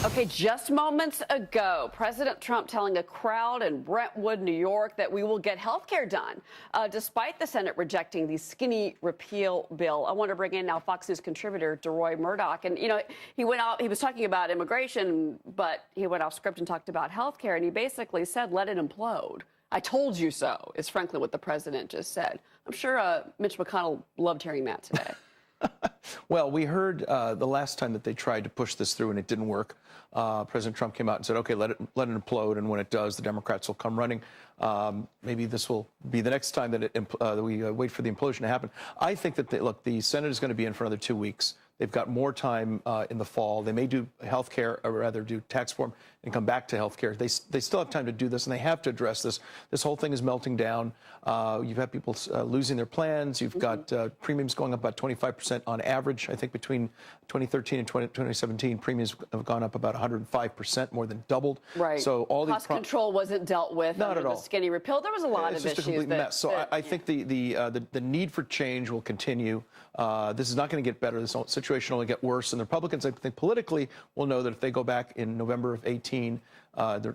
Okay, just moments ago, President Trump telling a crowd in Brentwood, New York, that we will get health care done, despite the Senate rejecting the skinny repeal bill. I want to bring in now Fox News contributor Deroy Murdock. And, he went out, he was talking about immigration, but he went off script and talked about health care. And he basically said, let it implode. I told you so, is frankly what the president just said. I'm sure Mitch McConnell loved hearing that today. Well, we heard the last time that they tried to push this through and it didn't work. President Trump came out and said, okay, let it implode. And when it does, the Democrats will come running. Maybe this will be the next time that we wait for the implosion to happen. I think that, the Senate is going to be in for another 2 weeks. They've got more time in the fall. They may do health care, or rather do tax reform and come back to health care. They still have time to do this, and they have to address this. This whole thing is melting down. You've had people losing their plans. You've got premiums going up about 25% on average. I think between 2013 and 2017, premiums have gone up about 105%, more than doubled. Right. So all cost control wasn't dealt with. Not at all. The skinny repeal. There was a lot of issues. It's just a complete mess. So I think the need for change will continue. This is not going to get better. This situation will only get worse. And the Republicans, I think, politically will know that if they go back in November of 18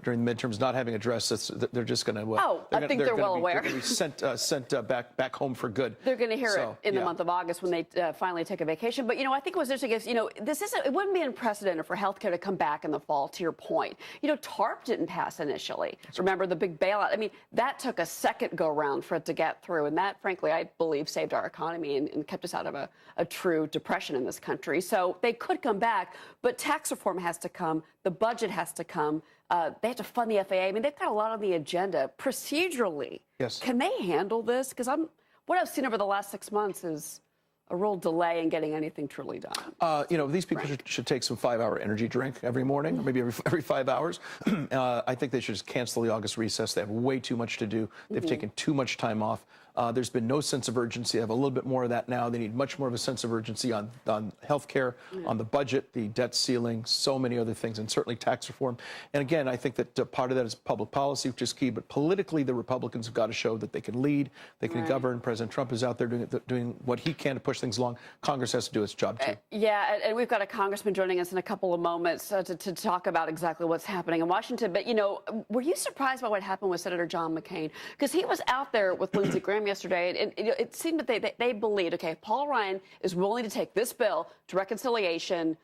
during the midterms, not having addressed this, they're just going to. I think they're well aware. They're going to be sent back home for good. They're going to hear it in the month of August when they finally take a vacation. But I think what's interesting is it wouldn't be unprecedented for healthcare to come back in the fall. To your point, TARP didn't pass initially. Remember the big bailout? I mean, that took a second go round for it to get through, and that, frankly, I believe saved our economy and kept us out of a true depression in this country. So they could come back, but tax reform has to come. The budget has to come. They have to fund the FAA. I mean, they've got a lot on the agenda procedurally. Yes. Can they handle this? Because what I've seen over the last 6 months is a real delay in getting anything truly done. These people should take some 5-hour energy drink every morning, or maybe every 5 hours. I think they should just cancel the August recess. They have way too much to do. They've taken too much time off. There's been no sense of urgency. They have a little bit more of that now. They need much more of a sense of urgency on health care, on the budget, the debt ceiling, so many other things, and certainly tax reform. And again, I think that part of that is public policy, which is key. But politically, the Republicans have got to show that they can lead, they can govern. President Trump is out there doing what he can to push things along. Congress has to do its job, too. And we've got a congressman joining us in a couple of moments to talk about exactly what's happening in Washington. But, were you surprised by what happened with Senator John McCain? Because he was out there with Lindsey Graham yesterday, and it seemed that they believed, okay, if Paul Ryan is willing to take this bill to reconciliation,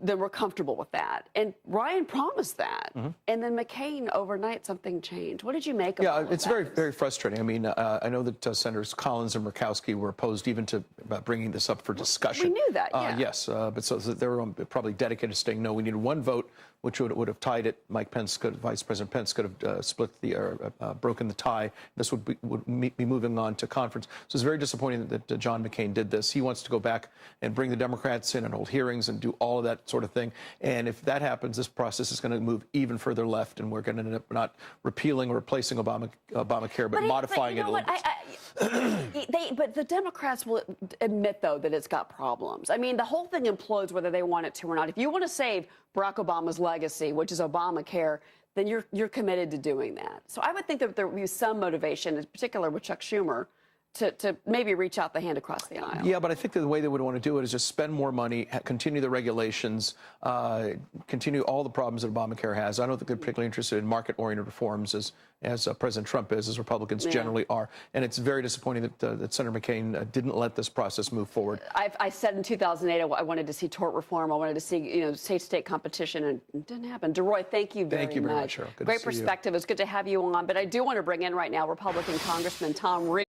then we're comfortable with that. And Ryan promised that. And then McCain, overnight, something changed. What did you make of all of that? It's very, very frustrating. I mean, I know that Senators Collins and Murkowski were opposed even to bringing this up for discussion. We knew that, yeah. Yes, but so they were probably dedicated to saying no. We needed one vote, which would have tied it. Vice President Pence could have broken the tie. This would be moving on to conference. So it's very disappointing that John McCain did this. He wants to go back and bring the Democrats in and hold hearings and do all of that sort of thing. And if that happens, this process is going to move even further left, and we're going to end up not repealing or replacing Obamacare, but modifying it a little bit. But the Democrats will admit, though, that it's got problems. I mean, the whole thing implodes whether they want it to or not. If you want to save Barack Obama's legacy, which is Obamacare, then you're committed to doing that. So I would think that there would be some motivation, in particular with Chuck Schumer, to maybe reach out the hand across the aisle. Yeah, but I think that the way they would want to do it is just spend more money, continue the regulations, continue all the problems that Obamacare has. I don't think they're particularly interested in market-oriented reforms as President Trump is, as Republicans generally are. And it's very disappointing that Senator McCain didn't let this process move forward. I said in 2008 I wanted to see tort reform. I wanted to see state-to-state competition, and it didn't happen. Deroy, thank you very much. Thank you very much, Cheryl. Great perspective. It's good to have you on. But I do want to bring in right now Republican Congressman Tom Reed.